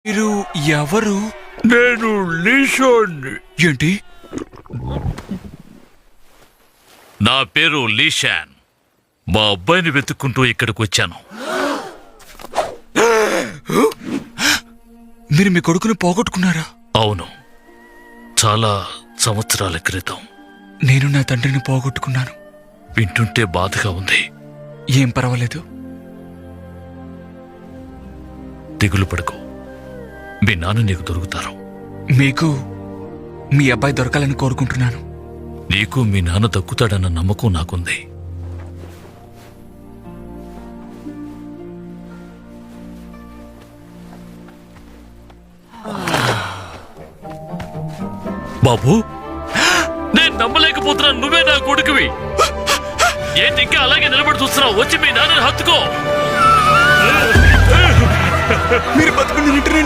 మీరు ఎవరు? నేను లీషాన్ని. ఏంటి? నా పేరు లీషాన్. మా అబ్బాయిని వెతుక్కుంటూ ఇక్కడికి వచ్చాను. మీరు మీ కొడుకుని పోగొట్టుకున్నారా? అవును, చాలా సంవత్సరాల క్రితం. నేను నా తండ్రిని పోగొట్టుకున్నాను. వింటుంటే బాధగా ఉంది. ఏం పర్వాలేదు. దిగులు పడుకో, మీ నాన్న నీకు దొరుకుతారు. మీకు మీ అబ్బాయి దొరకాలని కోరుకుంటున్నాను. నీకు మీ నాన్న దక్కుతాడన్న నమ్మకం నాకుంది. బాబు, నేను నమ్మలేకపోతున్నాను. నువ్వే నా కొడుకువి. ఏంటి ఇంకా అలాగే నిలబడి చూస్తున్నావు? వచ్చి మీ నాన్నని హత్తుకో. మీరు బతుకుని